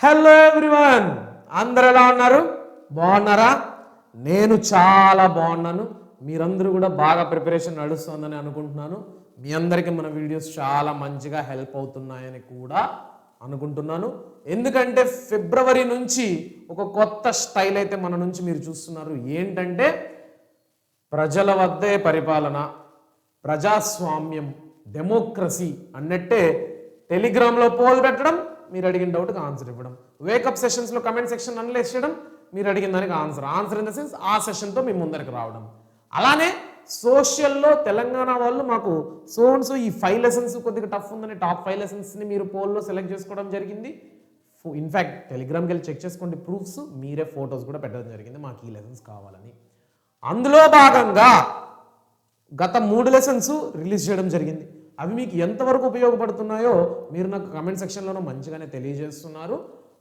Hello everyone, అందరూ ఎలా ఉన్నారు? బాగున్నారా? నేను చాలా బాగున్నాను. మీరందరూ కూడా బాగా ప్రిపరేషన్ నడుస్తుందని అనుకుంటున్నాను. మీ అందరికీ మన వీడియోస్ చాలా మంచిగా హెల్ప్ అవుతున్నాయని కూడా అనుకుంటున్నాను. ఎందుకంటే ఫిబ్రవరి నుంచి ఒక కొత్త స్టైల్ అయితే మన నుంచి మీరు చూస్తున్నారు. ఏంటంటే ప్రజల వద్దే పరిపాలన, ప్రజాస్వామ్యం, డెమోక్రసీ అన్నట్టే టెలిగ్రామ్లో పోల్ పెట్టడం, మీరు అడిగిన డౌట్కి ఆన్సర్ ఇవ్వడం, వేకప్ సెషన్స్లో కమెంట్ సెక్షన్ అనలైజ్ చేయడం, మీరు అడిగిన దానికి ఆన్సర్ ఇన్ ద సెన్స్ ఆ సెషన్తో మీ ముందరికి రావడం. అలానే సోషల్లో తెలంగాణ వాళ్ళు మాకు సో ఈ 5 లెసన్స్ కొద్దిగా టఫ్ ఉందని టాప్ 5 లెసన్స్ని మీరు పోల్లో సెలెక్ట్ చేసుకోవడం జరిగింది. ఇన్ఫ్యాక్ట్ టెలిగ్రామ్కి వెళ్ళి చెక్ చేసుకోండి, ప్రూఫ్స్, మీరే ఫొటోస్ కూడా పెట్టడం జరిగింది మాకు ఈ లెసన్స్ కావాలని. అందులో భాగంగా గత 3 లెసన్స్ రిలీజ్ చేయడం జరిగింది. అవి మీకు ఎంతవరకు ఉపయోగపడుతున్నాయో మీరు నాకు కమెంట్ సెక్షన్లోనూ మంచిగానే తెలియజేస్తున్నారు.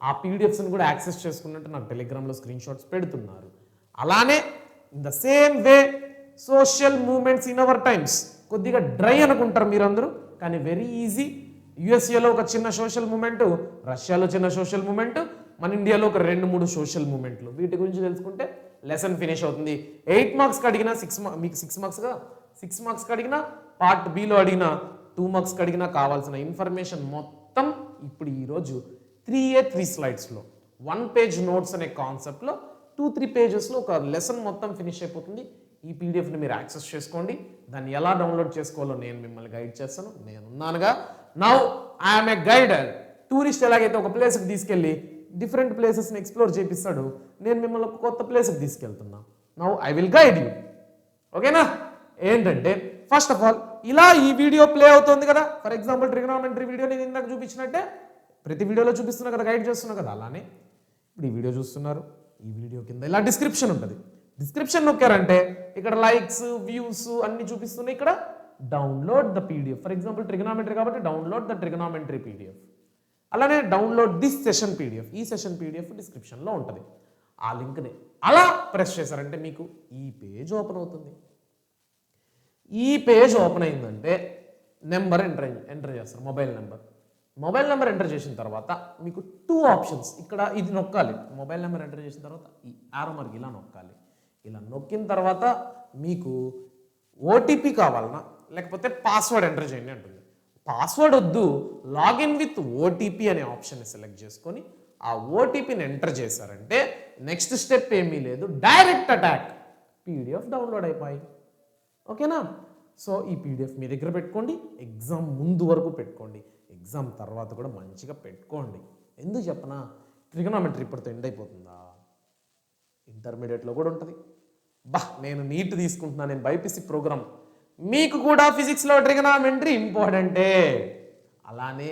ఆ పీడిఎఫ్స్ని కూడా యాక్సెస్ చేసుకున్నట్టు నాకు టెలిగ్రామ్లో స్క్రీన్ షాట్స్ పెడుతున్నారు. అలానే in the same way social movements in our times కొద్దిగా డ్రై అనుకుంటారు మీరందరూ, కానీ వెరీ ఈజీ. యుఎస్ఏలో ఒక చిన్న సోషల్ మూమెంట్, రష్యాలో చిన్న సోషల్ మూమెంట్, మన ఇండియాలో ఒక 2-3 సోషల్ మూమెంట్లు. వీటి గురించి తెలుసుకుంటే లెసన్ ఫినిష్ అవుతుంది. 8 మార్క్స్కి అడిగినా మీకు 6 మార్క్స్గా 6 మార్క్స్కి అడిగినా, పార్ట్ బిలో అడిగినా, 2 మార్క్స్కి అడిగినా కావాల్సిన ఇన్ఫర్మేషన్ మొత్తం ఇప్పుడు ఈరోజు 3 స్లైడ్స్లో 1 పేజ్ నోట్స్ అనే కాన్సెప్ట్లో 2-3 పేజెస్లో ఒక లెసన్ మొత్తం ఫినిష్ అయిపోతుంది. ఈ పీడిఎఫ్ని మీరు యాక్సెస్ చేసుకోండి. దాన్ని ఎలా డౌన్లోడ్ చేసుకోవాలో నేను మిమ్మల్ని గైడ్ చేస్తాను. నేను ఉన్నానుగా. Now I'm a guider. Tourist ఎలాగైతే ఒక ప్లేస్కి తీసుకెళ్ళి డిఫరెంట్ ప్లేసెస్ని ఎక్స్ప్లోర్ చేపిస్తాడు, నేను మిమ్మల్ని ఒక కొత్త ప్లేస్కి తీసుకెళ్తున్నా. Now I will guide you. ఓకేనా? ఏంటంటే ఫస్ట్ ఆఫ్ ఆల్ ఇలా ఈ వీడియో ప్లే అవుతుంది కదా. ఫర్ ఎగ్జాంపుల్ ట్రిగనామెట్రీ వీడియో నేను ఇందాక చూపించినట్టే ప్రతి వీడియోలో చూపిస్తున్నా కదా, గైడ్ చేస్తున్నా కదా. అలానే ఇప్పుడు ఈ వీడియో చూస్తున్నారు, ఈ వీడియో కింద ఇలా డిస్క్రిప్షన్ ఉంటుంది. డిస్క్రిప్షన్ నొక్కారంటే ఇక్కడ లైక్స్, వ్యూస్ అన్ని చూపిస్తున్నాయి. ఇక్కడ download the PDF. For example trigonometry కాబట్టి డౌన్లోడ్ ద ట్రిగనామెట్రీ పీడిఎఫ్. అలానే డౌన్లోడ్ దిస్ సెషన్ పీడిఎఫ్. ఈ సెషన్ పీడిఎఫ్ డిస్క్రిప్షన్లో ఉంటుంది. ఆ లింక్ని అలా ప్రెస్ చేశారంటే మీకు ఈ పేజ్ ఓపెన్ అవుతుంది. ఈ పేజ్ ఓపెన్ అయిందంటే నెంబర్ ఎంటర్ చేస్తారు, మొబైల్ నెంబర్ ఎంటర్ చేసిన తర్వాత మీకు 2 ఆప్షన్స్. ఇక్కడ ఇది నొక్కాలి, మొబైల్ నెంబర్ ఎంటర్ చేసిన తర్వాత ఈ ఆరో మార్క్ ఇలా నొక్కాలి. ఇలా నొక్కిన తర్వాత మీకు ఓటీపీ కావాలన్నా లేకపోతే పాస్వర్డ్ ఎంటర్ చేయండి అంటుంది. పాస్వర్డ్ వద్దు, లాగిన్ విత్ ఓటీపీ అనే ఆప్షన్ని సెలెక్ట్ చేసుకొని ఆ ఓటీపీని ఎంటర్ చేశారంటే నెక్స్ట్ స్టెప్ ఏమీ లేదు, డైరెక్ట్ అటాక్, పీడిఎఫ్ డౌన్లోడ్ అయిపోయి. ఓకేనా? సో ఈ పీడిఎఫ్ మీ దగ్గర పెట్టుకోండి, ఎగ్జామ్ ముందు వరకు పెట్టుకోండి, ఎగ్జామ్ తర్వాత కూడా మంచిగా పెట్టుకోండి. ఎందుకు చెప్పనా, ట్రిగనామెట్రీ ఇప్పటితో ఎండ్ అయిపోతుందా? ఇంటర్మీడియట్లో కూడా ఉంటుంది. నేను నీట్ తీసుకుంటున్నాను, నేను బైపీసీ ప్రోగ్రామ్. మీకు కూడా ఫిజిక్స్లో ట్రిగనామెట్రీ ఇంపార్టెంటే. అలానే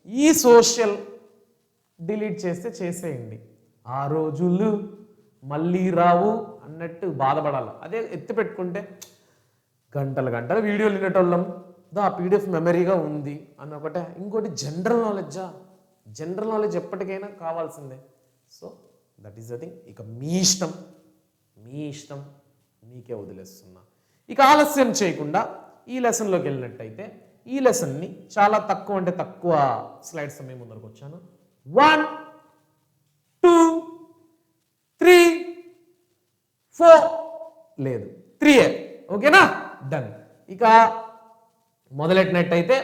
ఈ సోషల్ డిలీట్ చేస్తే చేసేయండి, ఆ రోజులు మళ్ళీ రావు అన్నట్టు బాధపడాలి. అదే ఎత్తి పెట్టుకుంటే గంటలు వీడియోలు వినేటోళ్ళం, ఆ పీడిఎఫ్ మెమరీగా ఉంది అని ఒకటే. ఇంకోటి జనరల్ నాలెడ్జ్ ఎప్పటికైనా కావాల్సిందే. So that is the thing. ఇక మీ ఇష్టం, మీకే వదిలేస్తున్నా. ఇక ఆలస్యం చేయకుండా ఈ లెసన్లోకి వెళ్ళినట్టయితే ఈ లెసన్ని చాలా తక్కువ స్లైడ్స్ మేము ముందరకు వచ్చాను. 1 2 3 4 లేదు 3. ఓకేనా? డన్. ఇక మొదలెట్టినట్టయితే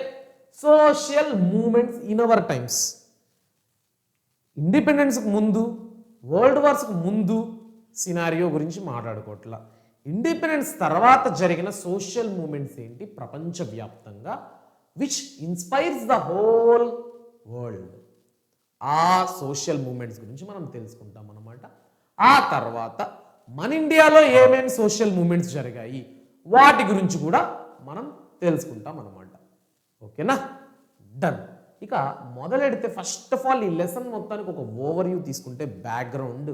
social movements in our times. ఇండిపెండెన్స్కి ముందు, వరల్డ్ వార్స్కి ముందు సినారియో గురించి మాట్లాడుకోవట్లా. ఇండిపెండెన్స్ తర్వాత జరిగిన సోషల్ మూవ్మెంట్స్ ఏంటి ప్రపంచవ్యాప్తంగా, which inspires the whole world. ఆ సోషల్ మూవ్మెంట్స్ గురించి మనం తెలుసుకుంటాం అన్నమాట. ఆ తర్వాత మన ఇండియాలో ఏమేమి సోషల్ మూవ్మెంట్స్ జరిగాయి వాటి గురించి కూడా మనం తెలుసుకుంటాం అన్నమాట. ఓకేనా? డన్. ఇక మొదలెడితే ఫస్ట్ ఆఫ్ ఆల్ ఈ లెసన్ మొత్తానికి ఒక ఓవర్ వ్యూ తీసుకుంటే background.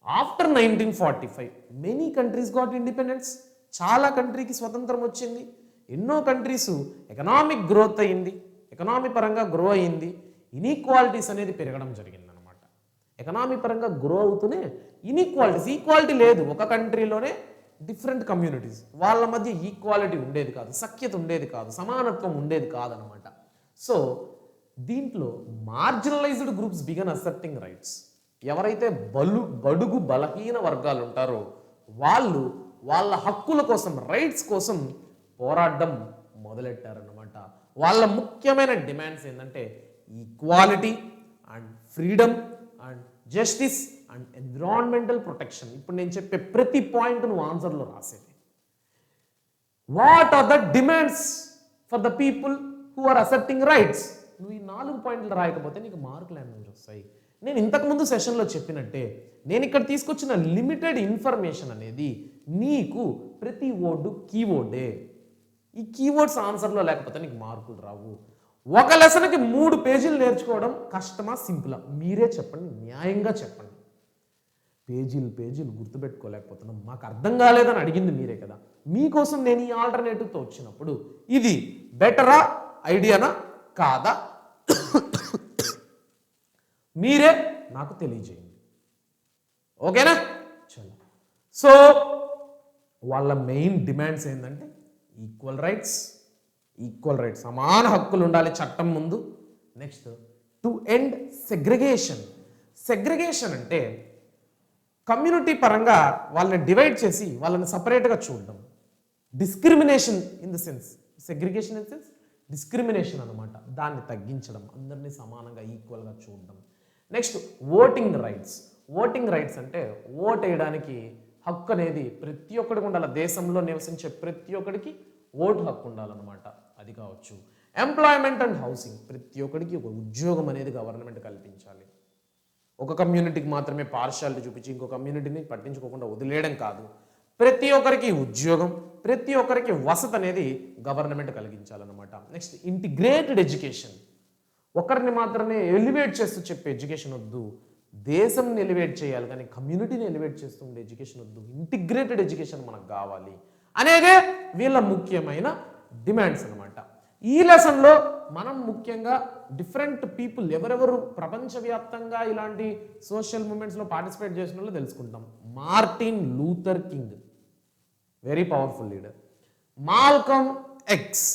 After 1945 many countries got independence. చాలా కంట్రీకి స్వతంత్రం వచ్చింది. ఎన్నో కంట్రీస్ ఎకనామిక్ గ్రోత్ అయ్యింది, ఎకనామీ పరంగా గ్రో అయ్యింది. ఇన్ఈక్వాలిటీస్ అనేది పెరగడం జరిగింది అనమాట. ఎకనామీ పరంగా గ్రో అవుతూనే ఈక్వాలిటీ లేదు. ఒక కంట్రీలోనే డిఫరెంట్ కమ్యూనిటీస్, వాళ్ళ మధ్య ఈక్వాలిటీ ఉండేది కాదు, సఖ్యత ఉండేది కాదు, సమానత్వం ఉండేది కాదనమాట. సో దీంట్లో marginalised groups began accepting rights. ఎవరైతే బడుగు బలహీన వర్గాలు ఉంటారో వాళ్ళు వాళ్ళ హక్కుల కోసం, రైట్స్ కోసం పోరాడడం మొదలెట్టారన్నమాట. వాళ్ళ ముఖ్యమైన డిమాండ్స్ ఏంటంటే equality and freedom and justice and environmental protection. ఇప్పుడు నేను చెప్పే ప్రతి పాయింట్ నువ్వు ఆన్సర్లో రాసేది. What are the demands for the people who are accepting rights? నువ్వు ఈ 4 పాయింట్లు రాయకపోతే నీకు మార్కులు ఎన్ని నుంచి వస్తాయి? నేను ఇంతకుముందు సెషన్లో చెప్పినట్టే నేను ఇక్కడ తీసుకొచ్చిన లిమిటెడ్ ఇన్ఫర్మేషన్ అనేది నీకు ప్రతి వర్డ్ కీవర్డే. ఈ కీవర్డ్స్ ఆన్సర్లో లేకపోతే నీకు మార్కులు రావు. ఒక లెసన్కి 3 పేజీలు నేర్చుకోవడం కష్టమా సింపులా? మీరే చెప్పండి, న్యాయంగా చెప్పండి. పేజీలు గుర్తుపెట్టుకోలేకపోతున్నాం, మాకు అర్థం కాలేదని అడిగింది మీరే కదా. మీకోసం నేను ఈ ఆల్టర్నేటివ్తో వచ్చినప్పుడు ఇది బెటరా, ఐడియానా కాదా మీరే నాకు తెలియజేయండి. ఓకేనా? చలో. సో వాళ్ళ మెయిన్ డిమాండ్స్ ఏంటంటే ఈక్వల్ రైట్స్, సమాన హక్కులు ఉండాలి చట్టం ముందు. నెక్స్ట్ టు ఎండ్ సెగ్రిగేషన్ అంటే కమ్యూనిటీ పరంగా వాళ్ళని డివైడ్ చేసి వాళ్ళని సపరేట్గా చూడడం. Discrimination in the sense, segregation in the sense discrimination అనమాట, దాన్ని తగ్గించడం, అందరినీ సమానంగా ఈక్వల్గా చూడడం. నెక్స్ట్ ఓటింగ్ రైట్స్ అంటే ఓట్ వేయడానికి హక్కు అనేది ప్రతి ఒక్కడికి ఉండాలి. దేశంలో నివసించే ప్రతి ఒక్కడికి ఓటు హక్కు ఉండాలన్నమాట. అది కావచ్చు. ఎంప్లాయ్మెంట్ అండ్ హౌసింగ్, ప్రతి ఒక్కడికి ఒక ఉద్యోగం అనేది గవర్నమెంట్ కల్పించాలి. ఒక కమ్యూనిటీకి మాత్రమే పార్షాలిటీ చూపించి ఇంకో కమ్యూనిటీని పట్టించుకోకుండా వదిలేయడం కాదు. ప్రతి ఒక్కరికి ఉద్యోగం, ప్రతి ఒక్కరికి వసతి అనేది గవర్నమెంట్ కలిగించాలన్నమాట. నెక్స్ట్ ఇంటిగ్రేటెడ్ ఎడ్యుకేషన్, ఒకరిని మాత్రమే ఎలివేట్ చేస్తూ చెప్పే ఎడ్యుకేషన్ వద్దు, దేశంని ఎలివేట్ చేయాలి కానీ కమ్యూనిటీని ఎలివేట్ చేస్తూ ఉండే ఎడ్యుకేషన్ వద్దు. ఇంటిగ్రేటెడ్ ఎడ్యుకేషన్ మనకు కావాలి అనేదే వీళ్ళ ముఖ్యమైన డిమాండ్స్ అనమాట. ఈ లెసన్లో మనం ముఖ్యంగా డిఫరెంట్ పీపుల్ ఎవరెవరు ప్రపంచవ్యాప్తంగా ఇలాంటి సోషల్ మూమెంట్స్లో పార్టిసిపేట్ చేసిన వాళ్ళు తెలుసుకుంటాం. Martin Luther King, very powerful leader. Malcolm X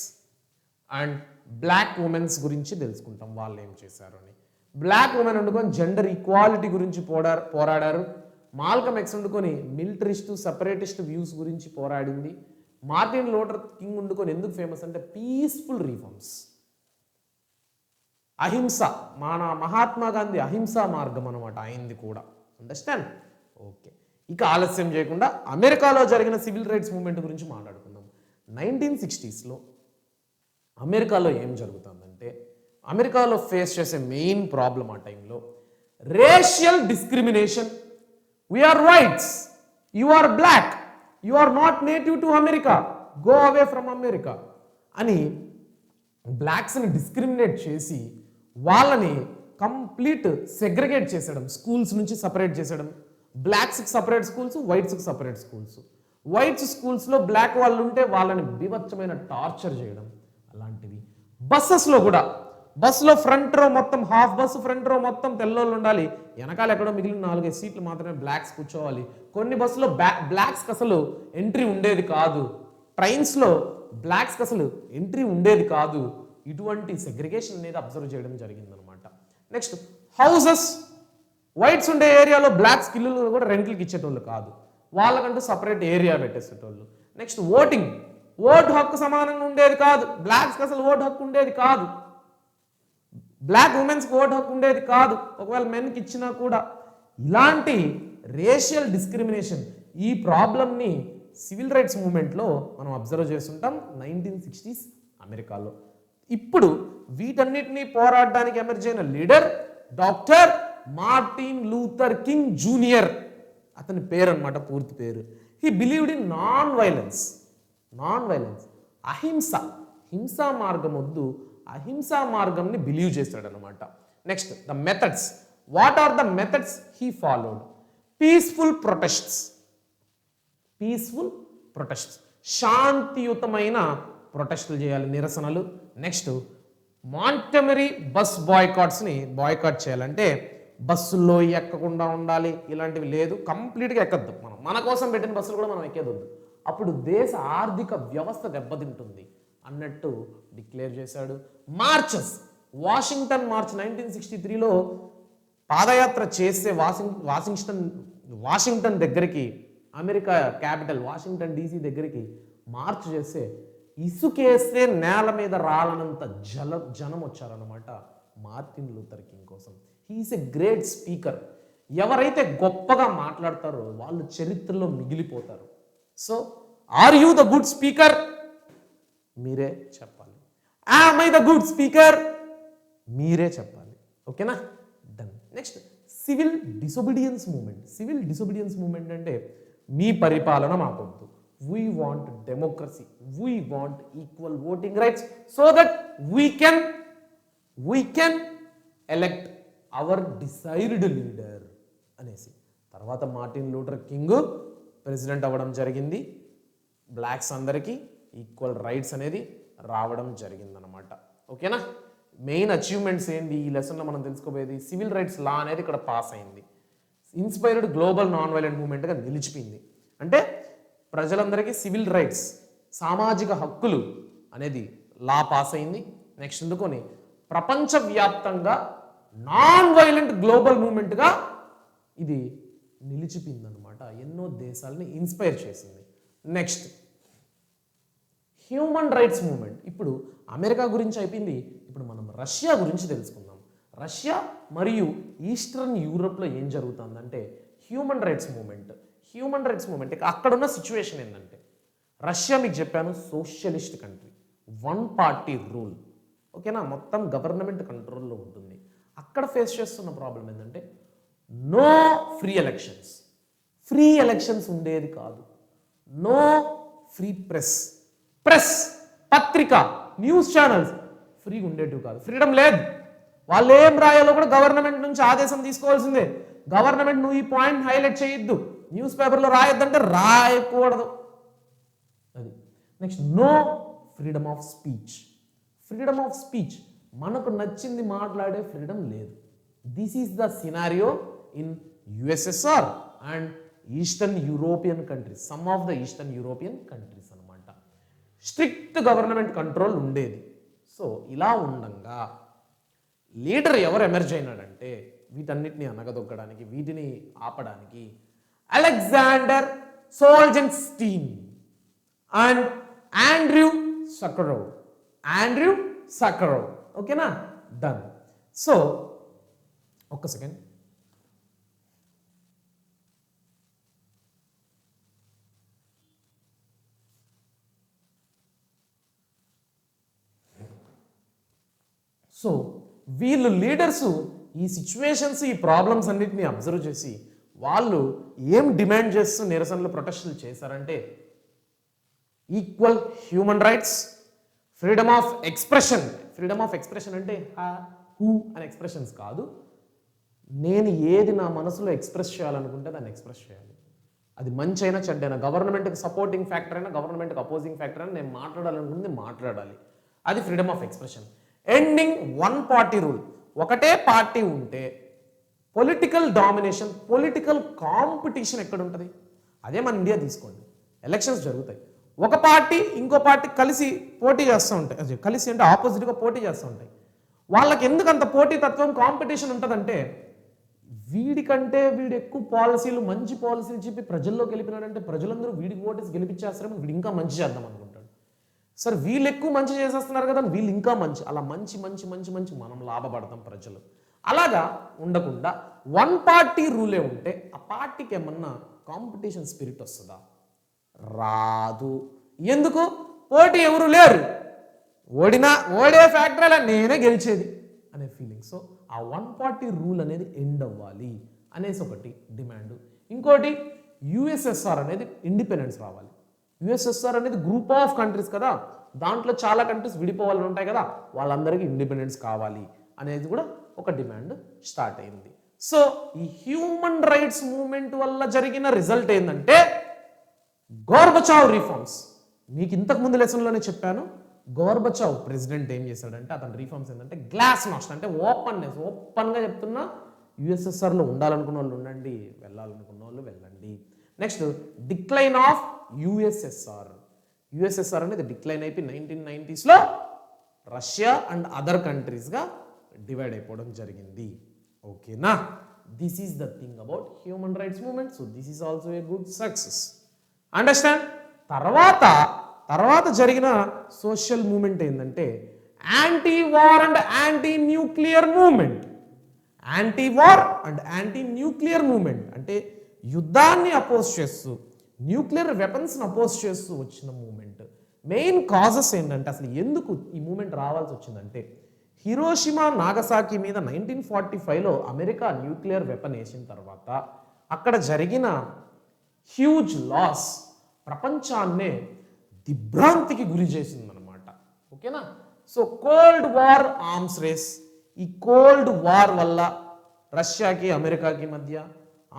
and black women's గురించి తెలుసుకుంటాం, వాళ్ళు ఏం చేశారు అని. బ్లాక్ ఉమెన్ వండుకొని జెండర్ ఈక్వాలిటీ గురించి పోరాడారు. మాల్కమ్ ఎక్స్ వండుకొని మిలిటరిస్ట్ సెపరేటిస్ట్ వ్యూస్ గురించి పోరాడింది. మార్టిన్ లూథర్ కింగ్ వండుకొని ఎందుకు ఫేమస్ అంటే పీస్ఫుల్ రిఫార్మ్స్, అహింస. మన మహాత్మా గాంధీ అహింసా మార్గం అనమాట అయింది కూడా. అండర్స్టాండ్? ఓకే. ఇక ఆలస్యం చేయకుండా అమెరికాలో జరిగిన సివిల్ రైట్స్ మూవ్మెంట్ గురించి మాట్లాడుకుందాం. 1960స్లో అమెరికాలో ఏం జరుగుతుందంటే, అమెరికాలో ఫేస్ చేసే మెయిన్ ప్రాబ్లం ఆ టైంలో racial discrimination. We are whites, you are black, you are not native to America, go away from America అని బ్లాక్స్ని డిస్క్రిమినేట్ చేసి వాళ్ళని కంప్లీట్ సెగ్రిగేట్ చేసేయడం, స్కూల్స్ నుంచి సపరేట్ చేసేయడం. బ్లాక్స్కి సపరేట్ స్కూల్స్, వైట్స్కి సపరేట్ స్కూల్స్. వైట్స్ స్కూల్స్లో బ్లాక్ వాళ్ళు ఉంటే వాళ్ళని బీభత్సమైన టార్చర్ చేయడం. అలాంటివి బస్సెస్లో కూడా, బస్సులో ఫ్రంట్ రో మొత్తం, హాఫ్ బస్సు ఫ్రంట్ రో మొత్తం తెల్లోళ్ళు ఉండాలి, వెనకాల ఎక్కడో మిగిలిన 4-5 సీట్లు మాత్రమే బ్లాక్స్ కూర్చోవాలి. కొన్ని బస్సులో బ్లాక్స్కి అసలు ఎంట్రీ ఉండేది కాదు, ట్రైన్స్లో బ్లాక్స్కి అసలు ఎంట్రీ ఉండేది కాదు. ఇటువంటి సెగ్రిగేషన్ అనేది అబ్జర్వ్ చేయడం జరిగిందనమాట. నెక్స్ట్ హౌసెస్, వైట్స్ ఉండే ఏరియాలో బ్లాక్స్ ఇల్లులు కూడా రెంట్లకి ఇచ్చేటోళ్ళు కాదు, వాళ్ళకంటూ సపరేట్ ఏరియా పెట్టేసేటోళ్ళు. నెక్స్ట్ ఓటింగ్, ఓటు హక్కు సమానంగా ఉండేది కాదు, బ్లాక్స్కి అసలు ఓటు హక్కు ఉండేది కాదు, బ్లాక్ ఉమెన్స్కి ఓటు హక్కు ఉండేది కాదు, ఒకవేళ మెన్కి ఇచ్చినా కూడా. ఇలాంటి రేషియల్ డిస్క్రిమినేషన్, ఈ ప్రాబ్లమ్ని సివిల్ రైట్స్ మూవ్మెంట్లో మనం అబ్జర్వ్ చేస్తుంటాం 1960s అమెరికాలో. ఇప్పుడు వీటన్నిటినీ పోరాడడానికి ఎమర్జ్ అయిన leader doctor Martin Luther King junior, అతని పేరు అనమాట, పూర్తి పేరు. He believed in non violence, అహింస. హింసా మార్గం వద్దు, అహింసా మార్గంని బిలీవ్ చేస్తాడనమాట. Next the methods. What are the methods he followed? Peaceful protests, శాంతియుతమైన ప్రొటెస్టులు చేయాలి, నిరసనలు. నెక్స్ట్ మాంటెమరీ బస్ బాయ్కాట్స్ని బాయ్కాట్ చేయాలంటే బస్సుల్లో ఎక్కకుండా ఉండాలి, ఇలాంటివి లేదు, కంప్లీట్గా ఎక్కద్దు. మన కోసం పెట్టిన బస్సులు కూడా మనం ఎక్కేదొద్దు, అప్పుడు దేశ ఆర్థిక వ్యవస్థ దెబ్బతింటుంది అన్నట్టు డిక్లేర్ చేశాడు. మార్చెస్, వాషింగ్టన్ మార్చ్ 1963లో పాదయాత్ర చేస్తే వాషింగ్టన్ దగ్గరికి, అమెరికా క్యాపిటల్ వాషింగ్టన్ డీసీ దగ్గరికి మార్చ్ చేస్తే ఇసుకేస్తే నేల మీద రాలనంత జనం వచ్చారనమాట మార్టిన్ లూథర్ కింగ్ కోసం. He is a great speaker. ఎవరైతే గొప్పగా మాట్లాడతారో వాళ్ళు చరిత్రలో మిగిలిపోతారు. So are you the good speaker? మీరే చెప్పాలి. Am I the good speaker? మీరే చెప్పాలి. ఓకేనా? Done. Next civil disobedience movement. Civil disobedience movement అంటే మీ పరిపాలన మాకొద్దు, we want democracy, we want equal voting rights so that we can elect our desired leader అనేసి. తర్వాత మార్టిన్ లూథర్ కింగ్ ప్రెసిడెంట్ అవ్వడం జరిగింది. బ్లాక్స్ అందరికీ ఈక్వల్ రైట్స్ అనేది రావడం జరిగిందనమాట. ఓకేనా? మెయిన్ అచీవ్మెంట్స్ ఏంటి ఈ లెసన్లో మనం తెలుసుకోబోయేది? సివిల్ రైట్స్ లా అనేది ఇక్కడ పాస్ అయింది. ఇన్స్పైర్డ్ గ్లోబల్ నాన్ వైలెంట్ మూవ్మెంట్గా నిలిచిపోయింది. అంటే ప్రజలందరికీ సివిల్ రైట్స్, సామాజిక హక్కులు అనేది లా పాస్ అయింది. నెక్స్ట్ ఎందుకొని ప్రపంచవ్యాప్తంగా నాన్ వైలెంట్ గ్లోబల్ మూవ్మెంట్గా ఇది నిలిచిపోయిందనమాట. ఎన్నో దేశాలని ఇన్స్పైర్ చేసింది. Next human rights movement. ఇప్పుడు అమెరికా గురించి అయిపోయింది, ఇప్పుడు మనం రష్యా గురించి తెలుసుకుందాం. రష్యా మరియు ఈస్టర్న్ యూరోప్లో ఏం జరుగుతుందంటే human rights movement. Human rights movement అక్కడున్న సిచ్యువేషన్ ఏంటంటే, రష్యా మీకు చెప్పాను socialist country, one party rule. ఓకేనా? మొత్తం గవర్నమెంట్ కంట్రోల్లో ఉంటుంది. అక్కడ ఫేస్ చేస్తున్న ప్రాబ్లం ఏంటంటే no free elections. Free elections ఉండేది కాదు. No free press. పత్రిక, న్యూస్ ఛానల్స్ ఫ్రీగా ఉండేటివి కాదు. ఫ్రీడమ్ లేదు. వాళ్ళు ఏం రాయాలో కూడా గవర్నమెంట్ నుంచి ఆదేశం తీసుకోవాల్సిందే. గవర్నమెంట్ నువ్వు ఈ పాయింట్ హైలైట్ చేయొద్దు, న్యూస్ పేపర్లో రాయొద్దంటే రాయకూడదు. అది. Next no freedom of speech. Freedom of speech మనకు నచ్చింది మాట్లాడే ఫ్రీడమ్ లేదు. This is the scenario in USSR and Eastern European countries, some of the Eastern European countries అనమాట. స్ట్రిక్ట్ గవర్నమెంట్ కంట్రోల్ ఉండేది. సో ఇలా ఉండంగా లీడర్ ఎవరు ఎమర్జ్ అయినాడంటే వీటన్నిటిని అనగదొక్కడానికి, వీటిని ఆపడానికి అలెగ్జాండర్ సోల్జెన్స్టీన్ అండ్ ఆండ్రూ సకరోవ్. ఓకేనా? డన్. సో ఒక్క సెకండ్. సో వీళ్ళు లీడర్స్ ఈ సిచ్యువేషన్స్, ఈ ప్రాబ్లమ్స్ అన్నిటిని అబ్జర్వ్ చేసి వాళ్ళు ఏం డిమాండ్ చేస్తూ నిరసనలు, ప్రొటెస్టులు చేశారంటే equal human rights, freedom of expression. Freedom of expression అంటే హూ అనే ఎక్స్ప్రెషన్స్ కాదు, నేను ఏది నా మనసులో ఎక్స్ప్రెస్ చేయాలనుకుంటే దాన్ని ఎక్స్ప్రెస్ చేయాలి. అది మంచి అయినా చెడ్డైనా, గవర్నమెంట్కి సపోర్టింగ్ ఫ్యాక్టర్ అయినా గవర్నమెంట్కి అపోజింగ్ ఫ్యాక్టర్ అయినా నేను మాట్లాడాలనుకుంటే మాట్లాడాలి. అది freedom of expression. Ending one party rule. ఒకటే పార్టీ ఉంటే పొలిటికల్ డామినేషన్, పొలిటికల్ కాంపిటీషన్ ఎక్కడ ఉంటుంది? అదే మన ఇండియా తీసుకోండి. ఎలక్షన్స్ జరుగుతాయి, ఒక పార్టీ ఇంకో పార్టీ కలిసి పోటీ చేస్తూ ఉంటాయి. కలిసి అంటే ఆపోజిట్గా పోటీ చేస్తూ ఉంటాయి. వాళ్ళకి ఎందుకు అంత పోటీతత్వం, కాంపిటీషన్ ఉంటుందంటే వీడికంటే వీడు ఎక్కువ పాలసీలు, మంచి పాలసీలు చెప్పి ప్రజల్లోకి వెళ్ళిపోయినాడంటే ప్రజలందరూ వీడికి ఓటేసి గెలిపించేస్తారేమో, వీడు ఇంకా మంచి చేద్దాం అనుకుంటాడు. సరే వీళ్ళు ఎక్కువ మంచి చేసేస్తున్నారు కదా, వీళ్ళు ఇంకా మంచి, అలా మంచి మంచి మంచి మంచి మనం లాభపడతాం ప్రజలు. అలాగా ఉండకుండా వన్ పార్టీ రూలే ఉంటే ఆ పార్టీకి ఏమన్నా కాంపిటీషన్ స్పిరిట్ వస్తుందా? రాదు. ఎందుకు? పోటీ ఎవరు లేరు, ఓడే ఫ్యాక్టరీ అలా నేనే గెలిచేది అనే ఫీలింగ్. సో ఆ వన్ పార్టీ రూల్ అనేది ఎండ్ అవ్వాలి అనేసి ఒకటి డిమాండ్. ఇంకోటి యుఎస్ఎస్ఆర్ అనేది ఇండిపెండెన్స్ రావాలి. యుఎస్ఎస్ఆర్ అనేది గ్రూప్ ఆఫ్ కంట్రీస్ కదా, దాంట్లో చాలా కంట్రీస్ విడిపోవాలని ఉంటాయి కదా, వాళ్ళందరికీ ఇండిపెండెన్స్ కావాలి అనేది కూడా ఒక డిమాండ్ స్టార్ట్ అయింది. సో ఈ హ్యూమన్ రైట్స్ మూవ్మెంట్ వల్ల జరిగిన రిజల్ట్ ఏంటంటే గోర్బచావ్ రిఫార్మ్స్. మీకు ఇంతకు ముందు లెసన్లోనే చెప్పాను, గోర్బచావ్ ప్రెసిడెంట్ ఏం చేశాడంటే అతని రిఫార్మ్స్ ఏంటంటే గ్లాస్ నాస్ట్, అంటే ఓపెన్నెస్. ఓపెన్గా చెప్తున్నా, యుఎస్ఎస్ఆర్లో ఉండాలనుకున్న వాళ్ళు ఉండండి, వెళ్ళాలనుకున్న వాళ్ళు వెళ్ళండి. Next decline of USSR. USSR అనేది డిక్లైన్ అయిపోయి 1990s రష్యా అండ్ అదర్ కంట్రీస్గా డివైడ్ అయిపోవడం జరిగింది. ఓకేనా? This is the thing about human rights movement. So this is also a good success. Understand? తర్వాత జరిగిన సోషల్ మూవ్మెంట్ ఏంటంటే anti war and anti nuclear movement. Anti war and anti nuclear movement అంటే యుద్ధాన్ని oppose చేస్తూ, nuclear వెపన్స్ని oppose చేస్తూ వచ్చిన movement. Main causes ఏంటంటే అసలు ఎందుకు ఈ మూవ్మెంట్ రావాల్సి వచ్చిందంటే హిరోషిమా నాగసాకి మీద 1945లో అమెరికా న్యూక్లియర్ వెపన్ వేసిన తర్వాత అక్కడ జరిగిన హ్యూజ్ లాస్ ప్రపంచాన్నే దిగ్భ్రాంతికి గురి చేసిందనమాట. ఓకేనా? So cold war arms race, ఈ కోల్డ్ వార్ వల్ల రష్యాకి అమెరికాకి మధ్య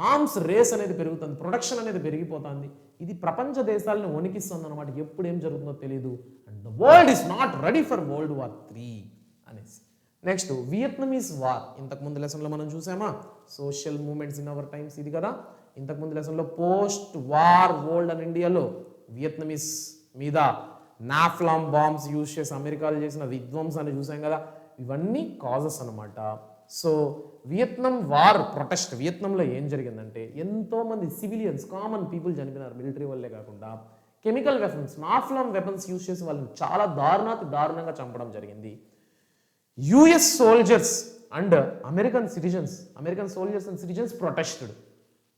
ఆర్మ్స్ రేస్ అనేది పెరుగుతుంది, ప్రొడక్షన్ అనేది పెరిగిపోతుంది. ఇది ప్రపంచ దేశాలను వణికిస్తుంది అనమాట. ఎప్పుడు ఏం జరుగుతుందో తెలియదు. And the world is not ready for world war 3 అనేసి. Next Vietnamese war. ఇంతకుముందు లెసన్లో మనం చూసామా social movements in our times, ఇది కదా. ఇంతకుముందు లెసన్లో పోస్ట్ వార్ వరల్డ్ అండ్ ఇండియాలో వియత్నమీస్ మీద నాఫ్లామ్ బాంబ్స్ యూజ్ చేసి అమెరికాలో చేసిన విధ్వంసాన్ని చూసాం కదా. ఇవన్నీ కాజెస్ అనమాట. సో వియత్నాం వార్ ప్రొటెస్ట్, వియత్నంలో ఏం జరిగిందంటే ఎంతోమంది సివిలియన్స్, కామన్ పీపుల్ చనిపోయినారు. మిలిటరీ వల్లే కాకుండా chemical weapons, napalm weapons use చేసి వాళ్ళని చాలా దారుణంగా చంపడం జరిగింది. US soldiers and American soldiers and citizens protested.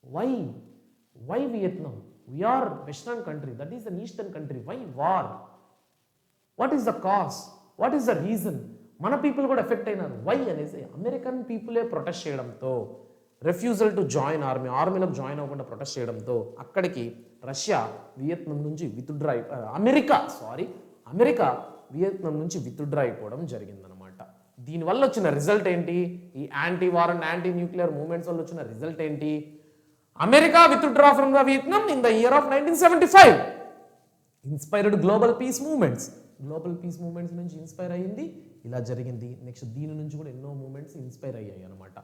Why Vietnam? We are Western country, that is an Eastern country. Why war? What is the cause? What is the reason? మన people కూడా effect అయినారు. Why అనేసి American పీపులే protest చేయడంతో, refusal to join ఆర్మీలోకి join అవ్వకుండా protest చేయడంతో అక్కడికి Russia Vietnam నుంచి America Vietnam నుంచి విత్డ్రా అయిపోవడం జరిగిందనమాట. దీనివల్ల వచ్చిన రిజల్ట్ ఏంటి? ఈ anti war and anti nuclear movements వల్ల వచ్చిన రిజల్ట్ ఏంటి? America withdraw from the Vietnam in the year of 1975. Inspired global peace movements నుంచి ఇన్స్పైర్ అయ్యింది. ఇలా జరిగింది. నెక్స్ట్ దీని నుంచి కూడా ఎన్నో మూవ్మెంట్స్ ఇన్స్పైర్ అయ్యాయి అనమాట.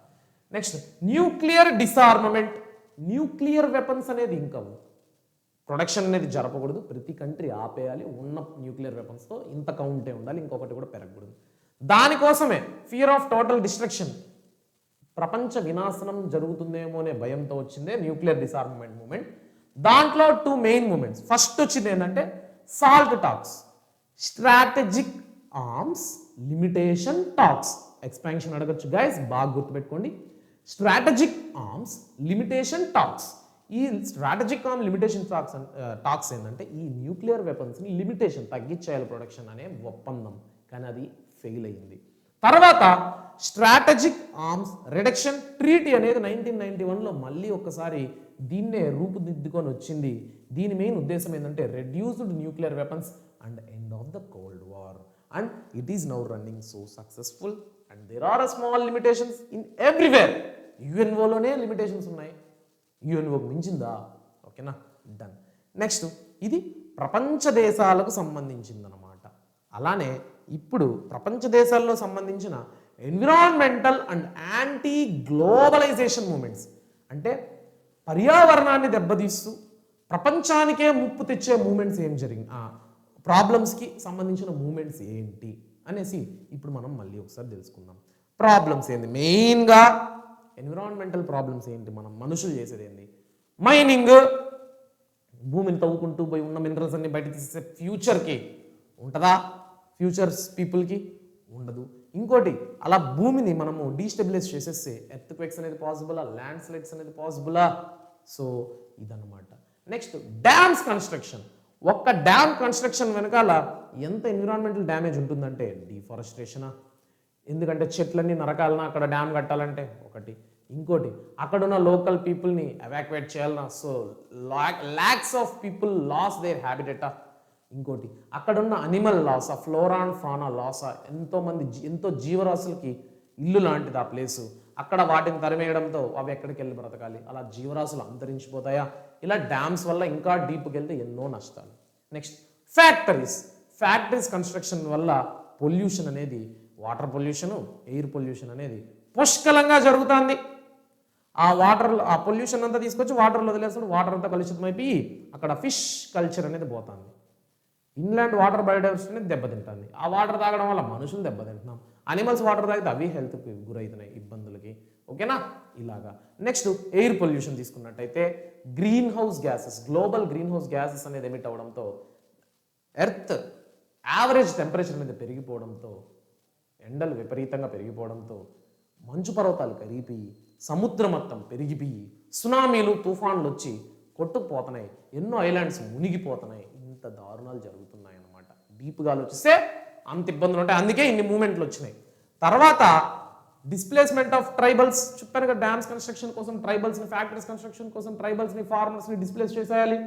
Next nuclear disarmament. Nuclear weapons అనేది ఇంకా ప్రొడక్షన్ అనేది జరపకూడదు. ప్రతి కంట్రీ ఆపేయాలి. ఉన్న న్యూక్లియర్ వెపన్స్తో ఇంత కౌంటే ఉండాలి, ఇంకొకటి కూడా పెరగకూడదు. దానికోసమే ఫియర్ ఆఫ్ టోటల్ డిస్ట్రక్షన్, ప్రపంచ వినాశనం జరుగుతుందేమో అనే భయంతో వచ్చిందే న్యూక్లియర్ డిసార్మమెంట్ మూవ్మెంట్. దాంట్లో 2 మెయిన్ మూవ్మెంట్స్. ఫస్ట్ వచ్చింది ఏంటంటే salt talks, strategic arms limitation talks. Expansion అడగచ్చు గైస్, బాగా గుర్తుపెట్టుకోండి. Strategic arms limitation talks. ఈ స్ట్రాటజిక్ ఆర్మ్ లిమిటేషన్ టాక్స్ ఏంటంటే ఈ న్యూక్లియర్ వెపన్స్ని లిమిటేషన్ తగ్గించేయాలి ప్రొడక్షన్ అనే ఒప్పందం. కానీ అది ఫెయిల్ అయ్యింది. తర్వాత స్ట్రాటజిక్ ఆర్మ్స్ రిడక్షన్ ట్రీటీ అనేది 1991లో మళ్ళీ ఒక్కసారి దీన్నే రూపుదిద్దుకొని వచ్చింది. దీని మెయిన్ ఉద్దేశం ఏంటంటే reduced nuclear weapons and end of the cold war. And it is now running so successful and there are small limitations in everywhere. యుఎన్ఓలోనే లిమిటేషన్స్ ఉన్నాయి, యుఎన్ఓకి మించిందా? ఓకేనా, డన్. నెక్స్ట్ ఇది ప్రపంచ దేశాలకు సంబంధించిందనమాట. అలానే ఇప్పుడు ప్రపంచ దేశాల్లో సంబంధించిన environmental and anti globalisation movements అంటే పర్యావరణాన్ని దెబ్బతీస్తూ ప్రపంచానికే ముప్పు తెచ్చే మూమెంట్స్ ఏం జరిగింది, ప్రాబ్లమ్స్కి సంబంధించిన మూమెంట్స్ ఏంటి అనేసి ఇప్పుడు మనం మళ్ళీ ఒకసారి తెలుసుకుందాం. ప్రాబ్లమ్స్ ఏంటి? మెయిన్గా ఎన్విరాన్మెంటల్ ప్రాబ్లమ్స్ ఏంటి? మనం మనుషులు చేసేది ఏంటి? మైనింగ్, భూమిని తవ్వుకుంటూ పోయి ఉన్న మినరల్స్ అన్ని బయట తీసే ఫ్యూచర్కి ఉంటుందా? ఫ్యూచర్స్ పీపుల్కి ఉండదు. ఇంకోటి అలా భూమిని మనము డీస్టెబిలైజ్ చేసేస్తే ఎర్త్ క్వేక్స్ అనేది పాసిబులా, ల్యాండ్ స్లైడ్స్ అనేది పాసిబులా? సో ఇదన్నమాట. Next dams construction. ఒక్క డ్యామ్ కన్స్ట్రక్షన్ వెనకాల ఎంత ఎన్విరాన్మెంటల్ డ్యామేజ్ ఉంటుందంటే డిఫారెస్ట్రేషనా, ఎందుకంటే చెట్లన్నీ నరకాలన్నా అక్కడ డ్యామ్ కట్టాలంటే ఒకటి. ఇంకోటి అక్కడున్న లోకల్ పీపుల్ని ఎవాక్యువేట్ చేయాలన్నా, so lakhs of people loss their హ్యాబిటేటా. ఇంకోటి అక్కడున్న అనిమల్ లాస్, ఆ ఫ్లోరా అండ్ ఫానా లాస్, ఎంతో జీవరాశులకి ఇల్లు లాంటిది ఆ ప్లేసు. అక్కడ వాటిని తరిమేయడంతో అవి ఎక్కడికి వెళ్ళి బ్రతకాలి, అలా జీవరాశులు అంతరించిపోతాయా? ఇలా డ్యామ్స్ వల్ల ఇంకా డీప్కి వెళ్తే ఎన్నో నష్టాలు. నెక్స్ట్ ఫ్యాక్టరీస్ కన్స్ట్రక్షన్ వల్ల పొల్యూషన్ అనేది, వాటర్ పొల్యూషన్, ఎయిర్ పొల్యూషన్ అనేది పుష్కలంగా జరుగుతుంది. ఆ పొల్యూషన్ అంతా తీసుకొచ్చి వాటర్లో వదిలేస్తాడు, వాటర్ అంతా కలుషితమైపోయి అక్కడ ఫిష్ కల్చర్ అనేది పోతుంది. ఇన్లాండ్ వాటర్ బయోడైవర్సిటీ అనేది దెబ్బతింటుంది. ఆ వాటర్ తాగడం వల్ల మనుషులు దెబ్బతింటున్నాం. అనిమల్స్ వాటర్ తాగితే అవి హెల్త్కి గురవుతున్నాయి ఇబ్బందులకి. ఓకేనా? ఇలాగా. నెక్స్ట్ ఎయిర్ పొల్యూషన్ తీసుకున్నట్టయితే green house gases, global green house gases అనేది ఎమిట్ అవడంతో ఎర్త్ యావరేజ్ టెంపరేచర్ అనేది పెరిగిపోవడంతో, ఎండలు విపరీతంగా పెరిగిపోవడంతో మంచు పర్వతాలు కరిగిపోయి సముద్రం మొత్తం పెరిగిపోయి సునామీలు తుఫాన్లు వచ్చి కొట్టుకుపోతున్నాయి, ఎన్నో ఐలాండ్స్ మునిగిపోతున్నాయి. ఇంత దారుణాలు జరుగుతున్నాయి అన్నమాట. డీప్గా ఆలోచిస్తే అంత ఇబ్బందులు ఉంటాయి. అందుకే ఇన్ని మూమెంట్లు వచ్చినాయి. తర్వాత డిస్ప్లేస్మెంట్ ఆఫ్ ట్రైబల్స్, చెప్పాను కదా, డ్యామ్స్ కన్స్ట్రక్షన్ కోసం ట్రైబల్స్ని, ఫ్యాక్టరీస్ కన్స్ట్రక్షన్ కోసం ట్రైబల్స్ని, ఫార్మర్స్ని డిస్ప్లేస్ చేసేయాలి.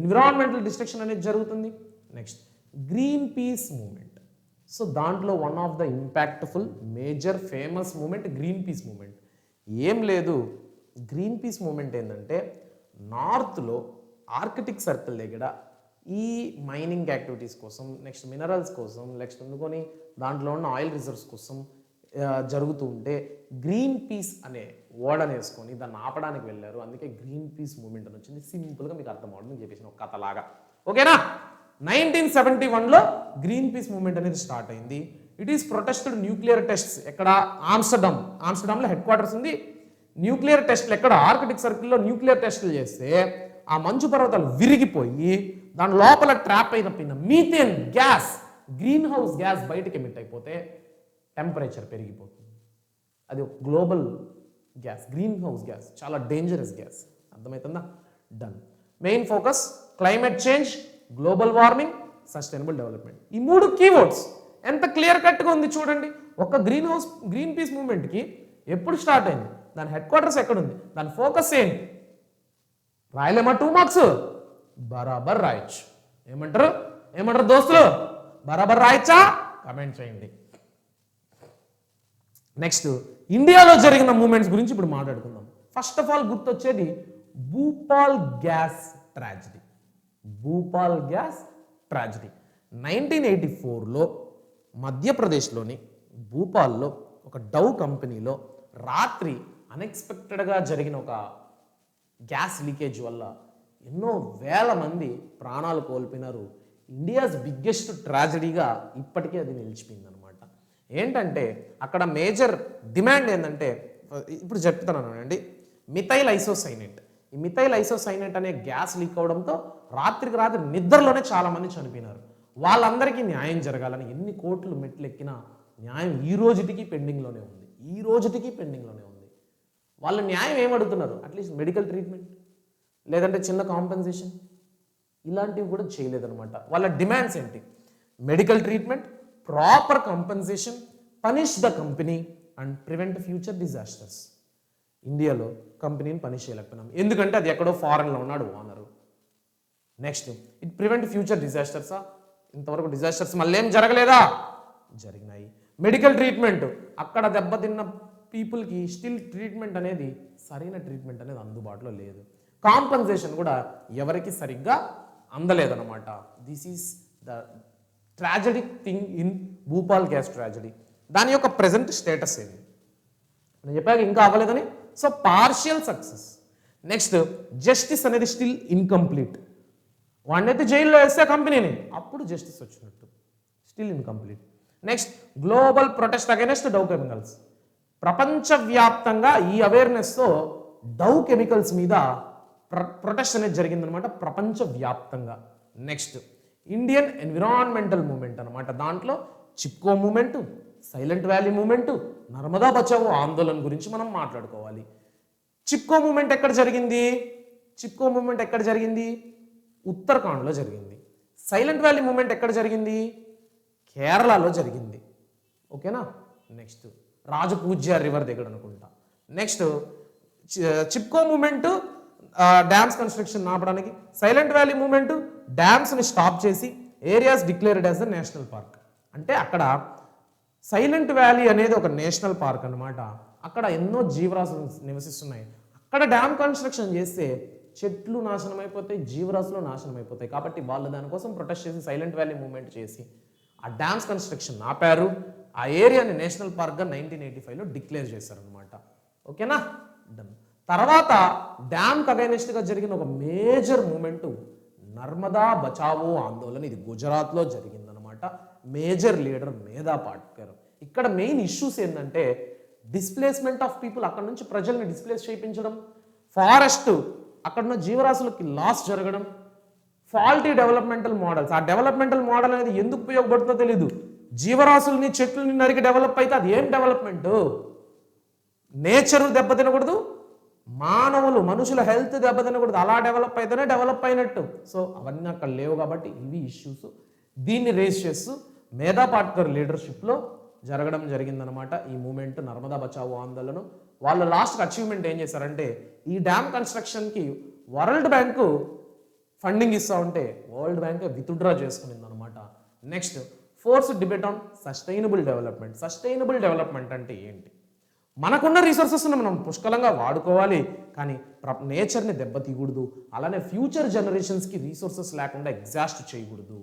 ఎన్విరాన్మెంటల్ డిస్ట్రక్షన్ అనేది జరుగుతుంది. Next Greenpeace movement. So దాంట్లో one of the impactful major famous movement Greenpeace movement. ఏం లేదు, గ్రీన్ పీస్ మూమెంట్ ఏంటంటే నార్త్లో ఆర్కిటిక్ సర్కిల్ దగ్గర ఈ మైనింగ్ యాక్టివిటీస్ కోసం, నెక్స్ట్ మినరల్స్ కోసం, నెక్స్ట్ అందుకొని దాంట్లో ఉన్న ఆయిల్ రిజర్వ్స్ కోసం జరుగుతూ ఉంటే గ్రీన్ పీస్ అనే ఓడని వేసుకొని దాన్ని ఆపడానికి వెళ్ళారు. అందుకే గ్రీన్ పీస్ మూమెంట్ అని వచ్చింది. సింపుల్గా మీకు అర్థం అవడం చెప్పేసిన ఒక కథలాగా. ఓకేనా? 1971లో గ్రీన్ పీస్ మూవ్మెంట్ అనేది స్టార్ట్ అయింది. It is protested nuclear tests. ఎక్కడ? ఆమ్స్టర్డామ్లో హెడ్ క్వార్టర్స్ ఉంది. న్యూక్లియర్ టెస్ట్లు ఎక్కడ? ఆర్కిటిక్ సర్కిల్లో న్యూక్లియర్ టెస్టులు చేస్తే ఆ మంచు పర్వతాలు విరిగిపోయి దాని లోపల ట్రాప్ అయిన methane gas, green house gas బయటకి ఎమిట్ అయిపోతే టెంపరేచర్ పెరిగిపోతుంది. అది ఒక global gas, green house gas, చాలా డేంజరస్ గ్యాస్. అర్థమవుతుందా? Done. Main focus climate change, global warming, sustainable development. ఈ 3 కీవర్డ్స్ ఎంత క్లియర్ కట్గా ఉంది చూడండి. ఒక గ్రీన్ పీస్ మూవ్మెంట్కి ఎప్పుడు స్టార్ట్ అయింది, దాని హెడ్ క్వార్టర్స్ ఎక్కడుంది, దాని ఫోకస్ ఏంటి, రాయలేమా 2 మార్క్స్? బరాబర్ రాయొచ్చు. ఏమంటారు దోస్తులు? బరాబర్ రాయచ్చా? కమెంట్ చేయండి. నెక్స్ట్ ఇండియాలో జరిగిన మూమెంట్స్ గురించి ఇప్పుడు మాట్లాడుకుందాం. ఫస్ట్ ఆఫ్ ఆల్ గుర్తొచ్చేది Bhopal gas tragedy. Bhopal gas tragedy 1984లో మధ్యప్రదేశ్లోని భూపాల్లో ఒక డవ్ కంపెనీలో రాత్రి అన్ఎక్స్పెక్టెడ్గా జరిగిన ఒక గ్యాస్ లీకేజ్ వల్ల ఎన్నో వేల మంది ప్రాణాలు కోల్పోయినారు. ఇండియాస్ బిగ్గెస్ట్ ట్రాజడీగా ఇప్పటికీ అది నిలిచిపోయింది అనమాట. ఏంటంటే అక్కడ మేజర్ డిమాండ్ ఏంటంటే, ఇప్పుడు చెప్తున్నాను అండి, మిథైల్ ఐసోసైనేట్. ఈ మిథైల్ ఐసోసైనేట్ అనే గ్యాస్ లీక్ అవడంతో రాత్రికి రాత్రి నిద్రలోనే చాలా మంది చనిపోయినారు. వాళ్ళందరికీ న్యాయం జరగాలని ఎన్ని కోట్లు మెట్లు ఎక్కినా న్యాయం ఈ రోజుటికి పెండింగ్లోనే ఉంది. వాళ్ళ న్యాయం ఏమడుగుతున్నారు? అట్లీస్ట్ మెడికల్ ట్రీట్మెంట్, లేదంటే చిన్న కాంపెన్సేషన్, ఇలాంటివి కూడా చేయలేదన్నమాట. వాళ్ళ డిమాండ్స్ ఏంటి? Medical treatment, proper compensation, punish the company and prevent future disasters. ఇండియాలో కంపెనీని పనిష్ చేయలేకపోయినాం, ఎందుకంటే అది ఎక్కడో ఫారెన్లో ఉన్నాడు owner. Next it prevent future డిజాస్టర్సా? ఇంతవరకు డిజాస్టర్స్ మళ్ళీ ఏం జరగలేదా? జరిగినాయి. మెడికల్ ట్రీట్మెంట్, అక్కడ దెబ్బతిన్న పీపుల్కి స్టిల్ ట్రీట్మెంట్ అనేది, సరైన ట్రీట్మెంట్ అనేది అందుబాటులో లేదు. కాంపన్సేషన్ కూడా ఎవరికి సరిగ్గా అందలేదన్నమాట. This is the tragic thing in Bhopal gas tragedy. దాని యొక్క ప్రెజెంట్ స్టేటస్ ఏంటి నేను చెప్పాక ఇంకా అవ్వలేదని. So partial success. Next justice అనేది స్టిల్ ఇన్కంప్లీట్. వాడినైతే జైల్లో వేస్తే కంపెనీని, అప్పుడు జస్టిస్ వచ్చినట్టు, still incomplete. Next global protest against Dow chemicals. ప్రపంచవ్యాప్తంగా ఈ అవేర్నెస్తో డవ్ కెమికల్స్ మీద ప్రొటెస్ట్ అనేది జరిగిందనమాట ప్రపంచవ్యాప్తంగా. నెక్స్ట్ ఇండియన్ ఎన్విరాన్మెంటల్ మూమెంట్ అనమాట. దాంట్లో Chipko movement, Silent valley movement, Narmada Bachao ఆందోళన గురించి మనం మాట్లాడుకోవాలి. చిప్కో మూమెంట్ ఎక్కడ జరిగింది? ఉత్తరాఖండ్లో జరిగింది. సైలెంట్ వ్యాలీ మూమెంట్ ఎక్కడ జరిగింది? కేరళలో జరిగింది. ఓకేనా? నెక్స్ట్ రాజపూజ్య రివర్ దగ్గర అనుకుంటా. Next Chipko movement dams construction ఆపడానికి, సైలెంట్ వ్యాలీ మూమెంట్ డ్యామ్స్ని స్టాప్ చేసి areas declared as the national park. అంటే అక్కడ సైలెంట్ వ్యాలీ అనేది ఒక నేషనల్ పార్క్ అనమాట. అక్కడ ఎన్నో జీవరాశులు నివసిస్తున్నాయి. అక్కడ డ్యామ్ కన్స్ట్రక్షన్ చేస్తే చెట్లు నాశనం అయిపోతాయి, జీవరాశులు నాశనం అయిపోతాయి. కాబట్టి వాళ్ళు దానికోసం ప్రొటెస్ట్ చేసి సైలెంట్ వ్యాలీ మూవ్మెంట్ చేసి ఆ డ్యామ్స్ కన్స్ట్రక్షన్ ఆపారు. ఆ ఏరియాని నేషనల్ పార్క్గా 1985లో డిక్లేర్ చేశారనమాట. ఓకేనా? డన్. తర్వాత డ్యామ్కి అగైనెస్ట్గా జరిగిన ఒక మేజర్ మూమెంట్ నర్మదా బచావో ఆందోళన. ఇది గుజరాత్లో జరిగిందనమాట. మేజర్ లీడర్ మేధా పాట్కర్. ఇక్కడ మెయిన్ ఇష్యూస్ ఏంటంటే డిస్ప్లేస్మెంట్ ఆఫ్ పీపుల్, అక్కడ నుంచి ప్రజల్ని డిస్ప్లేస్ చేయించడం, ఫారెస్ట్ అక్కడ ఉన్న జీవరాశులకి లాస్ జరగడం, ఫాల్టీ డెవలప్మెంటల్ మోడల్స్. ఆ డెవలప్మెంటల్ మోడల్ అనేది ఎందుకు ఉపయోగపడుతుందో తెలియదు. జీవరాశుల్ని చెట్లని నరికి డెవలప్ అయితే అది ఏం డెవలప్మెంట్? నేచర్ దెబ్బతినకూడదు, మనుషుల హెల్త్ దెబ్బతినకూడదు, అలా డెవలప్ అయితేనే డెవలప్ అయినట్టు. సో అవన్నీ అక్కడ లేవు కాబట్టి ఇవి ఇష్యూస్. దీన్ని రేస్ చేస్తూ మేధా పాట్కర్ లీడర్షిప్లో జరగడం జరిగిందనమాట ఈ మూమెంట్, నర్మదా బచావో ఆందోళన. వాళ్ళు లాస్ట్కి అచీవ్మెంట్ ఏం చేశారంటే ఈ డ్యామ్ కన్స్ట్రక్షన్కి వరల్డ్ బ్యాంకు ఫండింగ్ ఇస్తూ ఉంటే వరల్డ్ బ్యాంక్ విత్డ్రా చేసుకునింది అనమాట. Next force debate on sustainable development. Sustainable development అంటే ఏంటి? మనకున్న రిసోర్సెస్ని మనం పుష్కలంగా వాడుకోవాలి, కానీ నేచర్ని దెబ్బతీయకూడదు, అలానే ఫ్యూచర్ జనరేషన్స్కి రిసోర్సెస్ లేకుండా ఎగ్జాస్ట్ చేయకూడదు.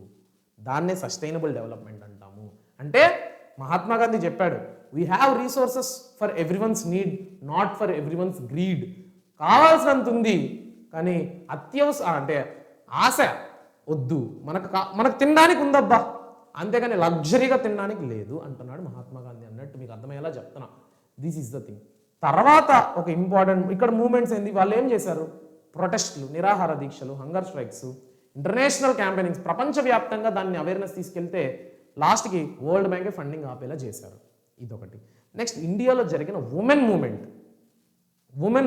దాన్నే సస్టైనబుల్ డెవలప్మెంట్ అంటాము. అంటే మహాత్మా గాంధీ చెప్పాడు, we have resources for everyone's need, not for everyone's greed. కావాల్సినంత ఉంది కానీ అంటే ఆశ వద్దు, మనకు తినడానికి ఉందబ్బా, అంతేగాని లగ్జరీగా తినడానికి లేదు అంటున్నాడు మహాత్మా గాంధీ. అన్నట్టు మీకు అర్థమయ్యేలా చెప్తున్నా. This is the thing. తర్వాత ఒక ఇంపార్టెంట్ ఇక్కడ మూమెంట్స్ ఏంది, వాళ్ళు ఏం చేశారు? ప్రొటెస్ట్లు, నిరాహార దీక్షలు, హంగర్ స్ట్రైక్స్, ఇంటర్నేషనల్ క్యాంపెయినింగ్స్, ప్రపంచవ్యాప్తంగా దాన్ని అవేర్నెస్ తీసుకెళ్తే లాస్ట్కి వరల్డ్ బ్యాంకే ఫండింగ్ ఆపేలా చేశారు. ఇదొకటి. నెక్స్ట్ ఇండియాలో జరిగిన ఉమెన్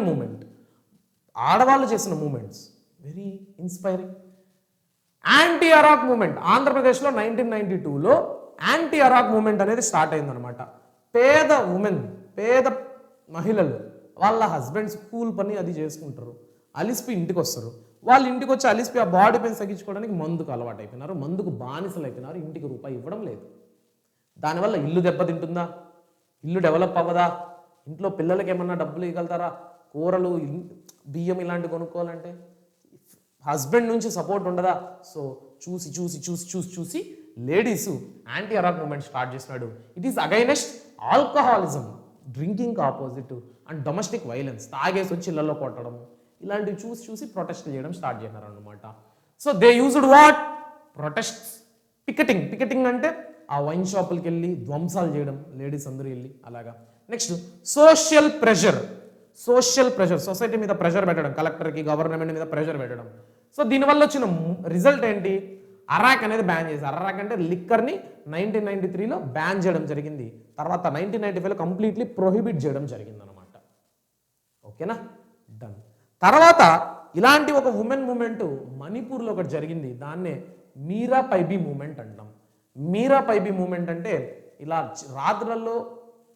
మూమెంట్, ఆడవాళ్ళు చేసిన movements very inspiring. Anti అరాక్ movement ఆంధ్రప్రదేశ్లో 1992లో యాంటీ అరాక్ మూమెంట్ అనేది స్టార్ట్ అయిందనమాట. పేద మహిళలు వాళ్ళ హస్బెండ్స్ కూల్ పని అది చేసుకుంటారు, అలిసిపి ఇంటికి వస్తారు. వాళ్ళు ఇంటికి వచ్చి అలిసిపి ఆ బాడీ పెయిన్ తగ్గించుకోవడానికి మందుకు అలవాటు అయిపోయినారు, మందుకు బానిసలు అయిపోయినారు, ఇంటికి రూపాయి ఇవ్వడం లేదు. దానివల్ల ఇల్లు దెబ్బతింటుందా? ఇల్లు డెవలప్ అవ్వదా? ఇంట్లో పిల్లలకి ఏమన్నా డబ్బులు ఇవ్వగలుగుతారా? కూరలు, బియ్యం ఇలాంటివి కొనుక్కోవాలంటే హస్బెండ్ నుంచి సపోర్ట్ ఉండదా? సో చూసి లేడీస్ యాంటీ అరాక్ మూమెంట్ స్టార్ట్ చేసినాడు. It is against alcoholism, drinking opposite and domestic violence. తాగేసి వచ్చి ఇళ్లలో కొట్టడం, ఇలాంటివి చూసి ప్రొటెస్ట్ చేయడం స్టార్ట్ చేసినారు అనమాట. So they used what? Protest, picketing అంటే ఆ వైన్ షాపులకి వెళ్ళి ధ్వంసాలు చేయడం, లేడీస్ అందరూ వెళ్ళి అలాగా. నెక్స్ట్ సోషల్ ప్రెషర్, సొసైటీ మీద ప్రెషర్ పెట్టడం, కలెక్టర్కి గవర్నమెంట్ మీద ప్రెషర్ పెట్టడం. సో దీనివల్ల వచ్చిన రిజల్ట్ ఏంటి? అరాక్ అనేది బ్యాన్ చేశారు. అరాక్ అంటే లిక్కర్ని 1993లో బ్యాన్ చేయడం జరిగింది. తర్వాత 1995లో కంప్లీట్లీ ప్రొహిబిట్ చేయడం జరిగింది అనమాట. ఓకేనా, డన్. తర్వాత ఇలాంటి ఒక ఉమెన్ మూమెంట్ మణిపూర్లో ఒకటి జరిగింది, దాన్నే మీరా పైబీ మూమెంట్ అంటాం. మీరా పైబీ మూమెంట్ అంటే ఇలా రాత్రులలో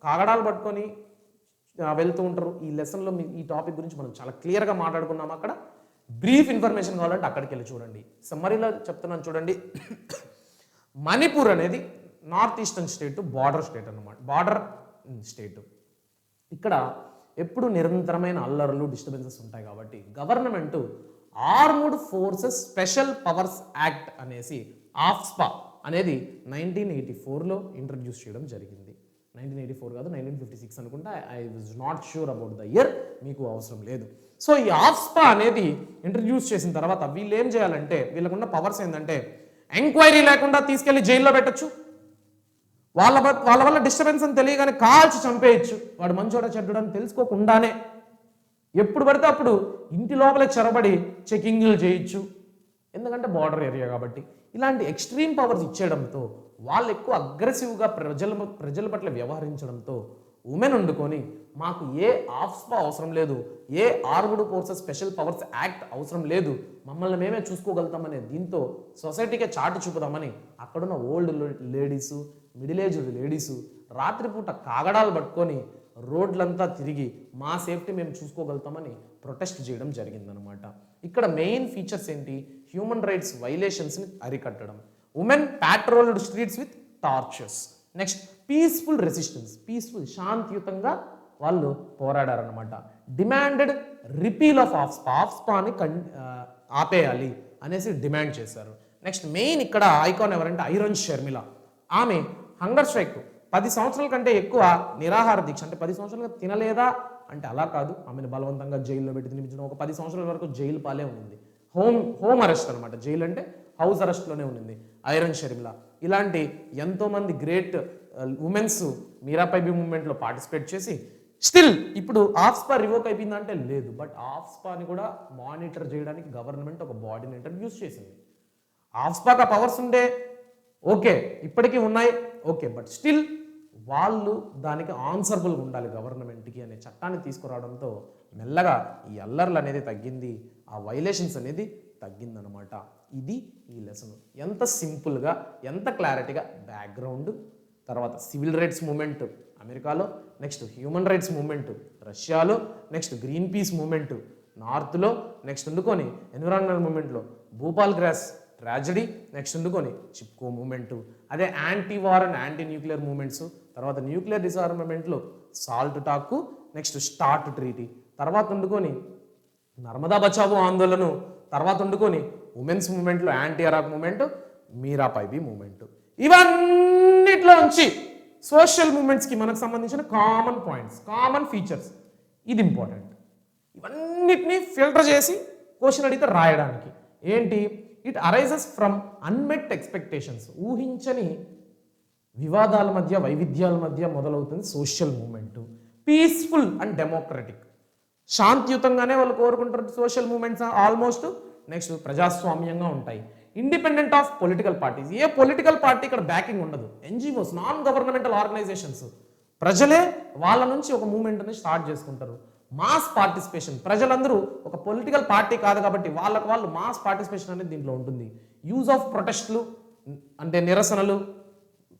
కాగడాలు పట్టుకొని వెళ్తూ ఉంటారు. ఈ లెసన్లో ఈ టాపిక్ గురించి మనం చాలా క్లియర్గా మాట్లాడుకున్నాం. అక్కడ బ్రీఫ్ ఇన్ఫర్మేషన్ కావాలంటే అక్కడికి వెళ్ళి చూడండి. సమ్మరీలో చెప్తున్నాను చూడండి. మణిపూర్ అనేది north eastern state, border state అన్నమాట, బార్డర్ స్టేట్. ఇక్కడ ఎప్పుడు నిరంతరమైన అల్లర్లు, డిస్టర్బెన్సెస్ ఉంటాయి కాబట్టి government armed forces special powers act అనేసి ఆఫ్స్పా అనేది 1984లో ఇంట్రడ్యూస్ చేయడం జరిగింది. 1984 కాదు, 1956 అనుకుంటా. I was not sure about the year, మీకు అవసరం లేదు. సో ఈ ఆఫ్స్పా అనేది ఇంట్రడ్యూస్ చేసిన తర్వాత వీళ్ళు ఏం చేయాలంటే, వీళ్ళకున్న పవర్స్ ఏంటంటే ఎంక్వైరీ లేకుండా తీసుకెళ్లి జైల్లో పెట్టచ్చు, వాళ్ళ వల్ల డిస్టర్బెన్స్ అని తెలియగానే కాల్చి చంపేయచ్చు, వాడు మంచోడ చెడ్డని తెలుసుకోకుండానే ఎప్పుడు పడితే అప్పుడు ఇంటి లోపలే చొరబడి చెకింగ్లు చేయొచ్చు, ఎందుకంటే బార్డర్ ఏరియా కాబట్టి. ఇలాంటి ఎక్స్ట్రీమ్ పవర్స్ ఇచ్చేయడంతో వాళ్ళు ఎక్కువ అగ్రెసివ్గా ప్రజల పట్ల వ్యవహరించడంతో ఉమెన్ వండుకొని మాకు ఏ ఆఫ్స్పా అవసరం లేదు, ఏ armed forces special powers act అవసరం లేదు, మమ్మల్ని మేమే చూసుకోగలుగుతామనే దీంతో సొసైటీకే చాటు చూపుదామని అక్కడున్న old ladies, middle aged ladies రాత్రిపూట కాగడాలు పట్టుకొని రోడ్లంతా తిరిగి మా సేఫ్టీ మేము చూసుకోగలుగుతామని ప్రొటెస్ట్ చేయడం జరిగిందనమాట. ఇక్కడ మెయిన్ ఫీచర్స్ ఏంటి? హ్యూమన్ రైట్స్ వైలేషన్స్ని అరికట్టడం, women patrolled streets with torches. Next peaceful resistance, శాంతియుతంగా వాళ్ళు పోరాడారనమాట. డిమాండెడ్ రిపీల్ ఆఫ్ ఆఫ్స్పాని ఆపేయాలి అనేసి డిమాండ్ చేశారు. నెక్స్ట్ మెయిన్ ఇక్కడ ఐకాన్ ఎవరంటే ఐరన్ షర్మిల. ఆమె హంగర్ స్ట్రైక్ 10 సంవత్సరాల కంటే ఎక్కువ నిరాహార దీక్ష, అంటే 10 సంవత్సరాలుగా తినలేదా అంటే అలా కాదు, ఆమెను బలవంతంగా జైల్లో పెట్టి తినిపించడం, ఒక 10 సంవత్సరాల వరకు జైలు పాలే ఉంది. హోమ్ అరెస్ట్ అనమాట, జైలు అంటే హౌస్ అరెస్ట్లోనే ఉన్నింది ఐరన్ షర్మిల. ఇలాంటి ఎంతోమంది గ్రేట్ ఉమెన్స్ మీరాపైబీ మూవ్మెంట్లో పార్టిసిపేట్ చేసి స్టిల్ ఇప్పుడు ఆఫ్స్పా రివోక్ అయిపోయిందంటే లేదు, బట్ ఆఫ్స్పాని కూడా మానిటర్ చేయడానికి గవర్నమెంట్ ఒక బాడీని ఇంట్రడ్యూస్ చేసింది. ఆఫ్స్పాకి ఆ పవర్స్ ఉండే ఓకే, ఇప్పటికీ ఉన్నాయి ఓకే, బట్ స్టిల్ వాళ్ళు దానికి ఆన్సరబుల్గా ఉండాలి గవర్నమెంట్కి అనే చట్టాన్ని తీసుకురావడంతో మెల్లగా ఈ అల్లర్లు అనేది తగ్గింది, ఆ వైలేషన్స్ అనేది తగ్గిందనమాట. ఇది ఈ లెసన్. ఎంత సింపుల్గా ఎంత క్లారిటీగా బ్యాక్గ్రౌండ్, తర్వాత సివిల్ రైట్స్ మూమెంట్ అమెరికాలో, నెక్స్ట్ హ్యూమన్ రైట్స్ మూమెంట్ రష్యాలో, నెక్స్ట్ గ్రీన్ పీస్ మూమెంట్ నార్త్లో, నెక్స్ట్ ఉండుకొని ఎన్విరాన్మెంటల్ మూమెంట్లో భూపాల్ గ్రాస్ ట్రాజడీ, నెక్స్ట్ ఉండుకొని చిప్కో మూమెంట్, అదే anti war and anti nuclear movements, తర్వాత న్యూక్లియర్ డిసార్మమెంట్లో SALT talk, next START treaty, తర్వాత ఉండుకొని నర్మదా బచావో ఆందోళన, తర్వాత ఉండుకొని ఉమెన్స్ మూమెంట్లో యాంటీ అరాక్ మూమెంట్, మీరాపైబీ మూమెంట్. ఇవన్నిట్లో నుంచి సోషల్ మూమెంట్స్కి మనకు సంబంధించిన కామన్ పాయింట్స్, కామన్ ఫీచర్స్, ఇది ఇంపార్టెంట్. ఇవన్నిటిని ఫిల్టర్ చేసి క్వశ్చన్ అడిగితే రాయడానికి ఏంటి, it arises from unmet expectations, ఊహించని వివాదాల మధ్య వైవిధ్యాల మధ్య మొదలవుతుంది social movement. Peaceful and democratic, శాంతియుతంగానే వాళ్ళు కోరుకుంటారు సోషల్ మూమెంట్స్ ఆల్మోస్ట్. నెక్స్ట్ ప్రజాస్వామ్యంగా ఉంటాయి. ఇండిపెండెంట్ ఆఫ్ పొలిటికల్ పార్టీస్, ఏ పొలిటికల్ పార్టీ ఇక్కడ బ్యాకింగ్ ఉండదు. ఎన్జిఓస్, నాన్ గవర్నమెంటల్ ఆర్గనైజేషన్స్, ప్రజలే వాళ్ళ నుంచి ఒక మూమెంట్ అనేది స్టార్ట్ చేసుకుంటారు. మాస్ పార్టిసిపేషన్, ప్రజలందరూ ఒక పొలిటికల్ పార్టీ కాదు కాబట్టి వాళ్ళకు వాళ్ళు మాస్ పార్టిసిపేషన్ అనేది దీంట్లో ఉంటుంది. యూజ్ ఆఫ్ ప్రొటెస్ట్లు అంటే నిరసనలు,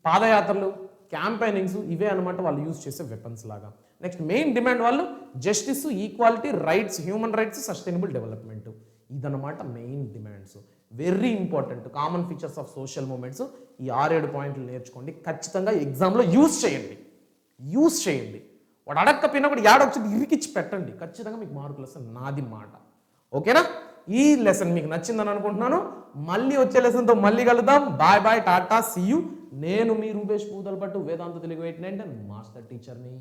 పాదయాత్రలు, క్యాంపెయినింగ్స్, ఇవే అనమాట వాళ్ళు యూజ్ చేసే వెపన్స్ లాగా. నెక్స్ట్ మెయిన్ డిమాండ్ వాళ్ళు justice, equality, rights, human rights, sustainable development, ఇదన్నమాట main demands. Very important common features of social movements. ఈ 6-7 పాయింట్లు నేర్చుకోండి, ఖచ్చితంగా ఎగ్జామ్లో యూజ్ చేయండి. వాడు అడక్కపోయినా కూడా యాడొచ్చింది ఇరికిచ్చి పెట్టండి, ఖచ్చితంగా మీకు మార్కులు వస్తే నాది మాట. ఓకేనా? ఈ లెసన్ మీకు నచ్చిందని అనుకుంటున్నాను. మళ్ళీ వచ్చే లెసన్తో మళ్ళీ కలుద్దాం. Bye bye, tata, see you. నేను మీ రూపేష్ పూతలపట్టు, వేదాంత తెలుగు 899 మాస్టర్ టీచర్ని.